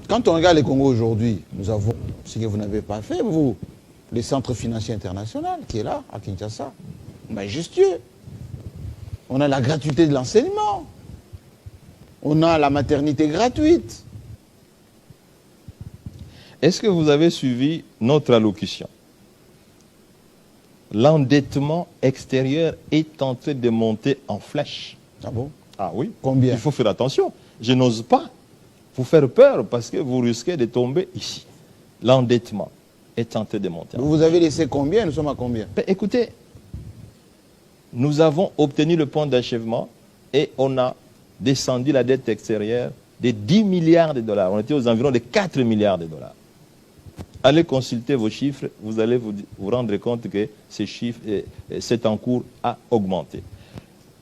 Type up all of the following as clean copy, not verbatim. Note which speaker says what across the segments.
Speaker 1: Quand on regarde les Congo aujourd'hui, nous avons ce que vous n'avez pas fait, vous, les centres financiers internationaux qui est là, à Kinshasa, majestueux. On a la gratuité de l'enseignement. On a la maternité gratuite.
Speaker 2: Est-ce que vous avez suivi notre allocution? L'endettement extérieur est en train de monter en flèche.
Speaker 1: Ah bon?
Speaker 2: Ah oui.
Speaker 1: Combien?
Speaker 2: Il faut faire attention. Je n'ose pas vous faire peur parce que vous risquez de tomber ici. L'endettement est en train de monter.
Speaker 1: Vous avez laissé combien? Nous sommes à combien?
Speaker 2: Ben, écoutez, nous avons obtenu le point d'achèvement et on a descendu la dette extérieure de 10 milliards de dollars. On était aux environs de 4 milliards de dollars. Allez consulter vos chiffres, vous allez vous rendre compte que ces chiffres, cet encours a augmenté.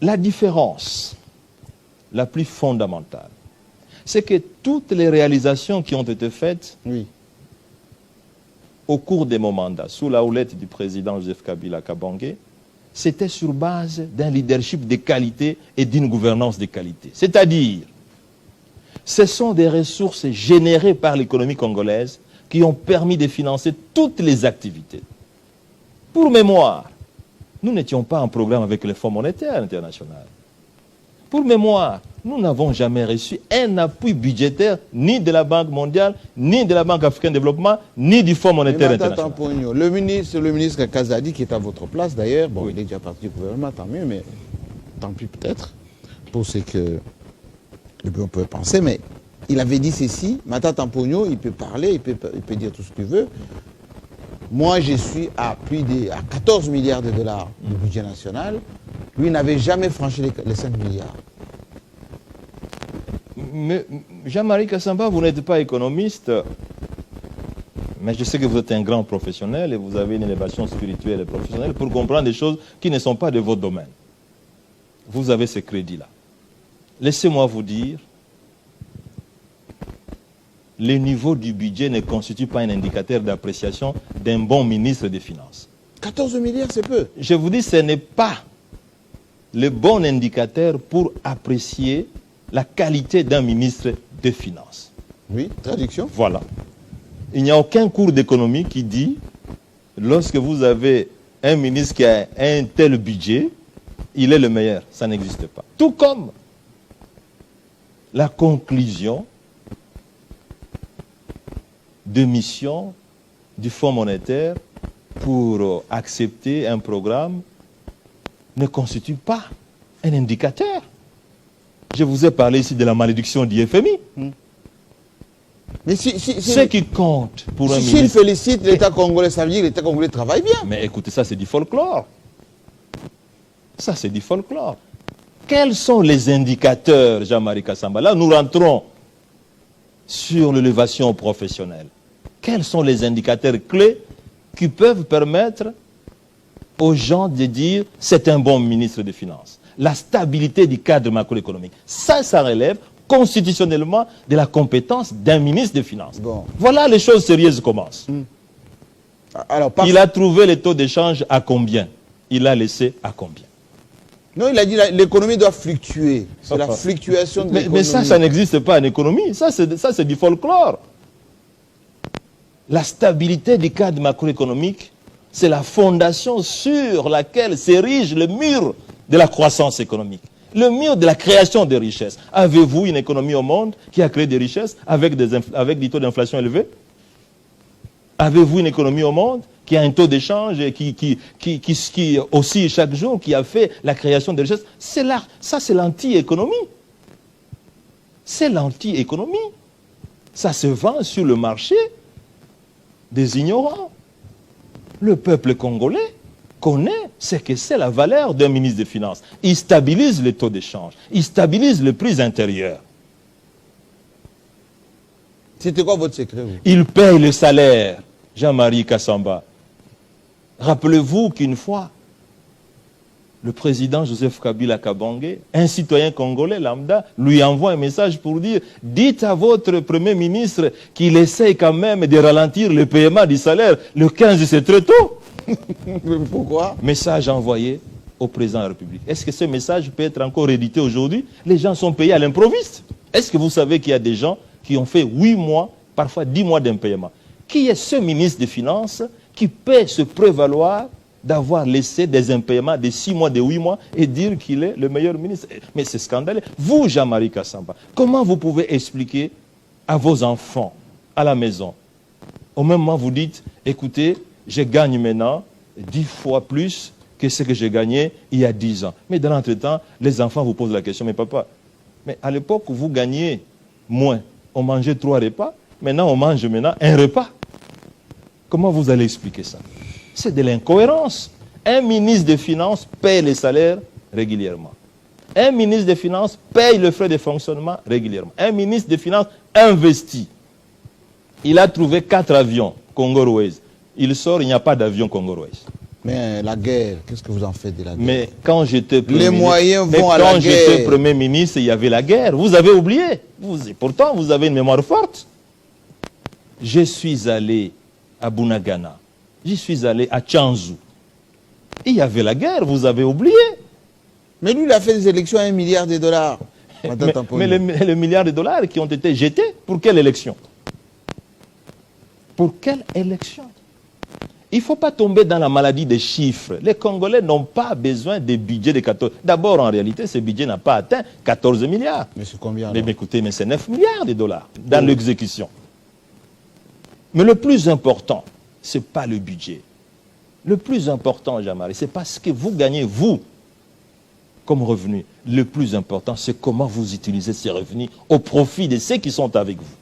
Speaker 2: La différence la plus fondamentale, c'est que toutes les réalisations qui ont été faites au cours de mon mandat, sous la houlette du président Joseph Kabila Kabange, c'était sur base d'un leadership de qualité et d'une gouvernance de qualité. C'est-à-dire, ce sont des ressources générées par l'économie congolaise qui ont permis de financer toutes les activités. Pour mémoire, nous n'étions pas en programme avec le Fonds monétaire international. Pour mémoire, nous n'avons jamais reçu un appui budgétaire ni de la Banque mondiale, ni de la Banque africaine de développement, ni du Fonds monétaire international.
Speaker 1: Le ministre Kazadi, qui est à votre place d'ailleurs, bon, il est déjà parti du gouvernement, tant mieux, mais tant pis peut-être, pour ce que on peut penser, mais il avait dit ceci, Matata Mpogno, il peut parler, il peut dire tout ce qu'il veut. Moi, je suis à plus de 14 milliards de dollars du budget national. Lui n'avait jamais franchi les 5 milliards.
Speaker 2: Mais Jean-Marie Kassamba, vous n'êtes pas économiste, mais je sais que vous êtes un grand professionnel et vous avez une élévation spirituelle et professionnelle pour comprendre des choses qui ne sont pas de votre domaine. Vous avez ce crédit-là. Laissez-moi vous dire, le niveau du budget ne constitue pas un indicateur d'appréciation d'un bon ministre des Finances.
Speaker 1: 14 milliards, c'est peu.
Speaker 2: Je vous dis, ce n'est pas le bon indicateur pour apprécier la qualité d'un ministre des Finances.
Speaker 1: Oui, traduction.
Speaker 2: Voilà. Il n'y a aucun cours d'économie qui dit, lorsque vous avez un ministre qui a un tel budget, il est le meilleur. Ça n'existe pas. Tout comme la conclusion de mission du Fonds monétaire pour accepter un programme ne constitue pas un indicateur. Je vous ai parlé ici de la malédiction du FMI.
Speaker 1: Mais
Speaker 2: ce qui compte pour un ministre...
Speaker 1: S'il félicite l'État congolais, ça veut dire que l'État congolais travaille bien.
Speaker 2: Mais écoutez, ça c'est du folklore. Ça c'est du folklore. Quels sont les indicateurs, Jean-Marie Kassamba? Là, nous rentrons sur l'élévation professionnelle. Quels sont les indicateurs clés qui peuvent permettre aux gens de dire c'est un bon ministre des Finances? La stabilité du cadre macroéconomique. Ça relève constitutionnellement de la compétence d'un ministre des Finances.
Speaker 1: Bon.
Speaker 2: Voilà, les choses sérieuses commencent.
Speaker 1: Alors,
Speaker 2: il a trouvé le taux d'échange à combien? Il a laissé à combien?
Speaker 1: Non, il a dit que l'économie doit fluctuer. C'est la fluctuation de l'économie.
Speaker 2: Mais ça n'existe pas en économie. Ça, c'est du folklore. La stabilité du cadre macroéconomique, c'est la fondation sur laquelle s'érige le mur de la croissance économique. Le mur de la création de richesses. Avez-vous une économie au monde qui a créé des richesses avec des taux d'inflation élevés? Avez-vous une économie au monde qui a un taux d'échange qui oscille chaque jour, qui a fait la création de richesses? Ça, c'est l'anti-économie. C'est l'anti-économie. Ça se vend sur le marché des ignorants. Le peuple congolais connaît ce que c'est la valeur d'un ministre des Finances. Il stabilise les taux d'échange. Il stabilise les prix intérieurs.
Speaker 1: C'était quoi votre secret, vous?
Speaker 2: Il paye le salaire, Jean-Marie Kassamba. Rappelez-vous qu'une fois, le président Joseph Kabila Kabange, un citoyen congolais lambda, lui envoie un message pour dire « Dites à votre Premier ministre qu'il essaye quand même de ralentir le paiement du salaire. Le 15, c'est très tôt. »
Speaker 1: Pourquoi?
Speaker 2: Message envoyé au président de la République. Est-ce que ce message peut être encore édité aujourd'hui? Les gens sont payés à l'improviste. Est-ce que vous savez qu'il y a des gens qui ont fait 8 mois, parfois 10 mois d'impayement. Qui est ce ministre des Finances qui peut se prévaloir d'avoir laissé des impayements de 6 mois, de 8 mois et dire qu'il est le meilleur ministre? Mais c'est scandaleux. Vous, Jean-Marie Kassamba, comment vous pouvez expliquer à vos enfants, à la maison, au même moment vous dites, écoutez, je gagne maintenant 10 fois plus que ce que j'ai gagné il y a 10 ans. Mais dans l'entretemps, les enfants vous posent la question, mais papa, mais à l'époque, vous gagnez moins. On mangeait 3 repas, maintenant on mange un repas. Comment vous allez expliquer ça? C'est de l'incohérence. Un ministre des Finances paye les salaires régulièrement. Un ministre des Finances paye le frais de fonctionnement régulièrement. Un ministre des Finances investit. Il a trouvé 4 avions Congo Airways. Il sort, il n'y a pas d'avion Congo Airways.
Speaker 1: Mais la guerre, qu'est-ce que vous en faites de la guerre?
Speaker 2: Mais quand j'étais
Speaker 1: les moyens vont à la guerre.
Speaker 2: Quand j'étais Premier ministre, il y avait la guerre. Vous avez oublié. Pourtant, vous avez une mémoire forte. Je suis allé à Bunagana. Je suis allé à Tchanzu. Il y avait la guerre, vous avez oublié.
Speaker 1: Mais lui, il a fait des élections à $1 milliard.
Speaker 2: Mais les milliards de dollars qui ont été jetés, pour quelle élection? Pour quelle élection? Il ne faut pas tomber dans la maladie des chiffres. Les Congolais n'ont pas besoin de budget de 14. D'abord, en réalité, ce budget n'a pas atteint 14 milliards.
Speaker 1: Mais c'est combien?
Speaker 2: Mais écoutez, mais c'est 9 milliards de dollars dans l'exécution. Mais le plus important, ce n'est pas le budget. Le plus important, Jean-Marie, c'est pas ce que vous gagnez, vous, comme revenu. Le plus important, c'est comment vous utilisez ces revenus au profit de ceux qui sont avec vous.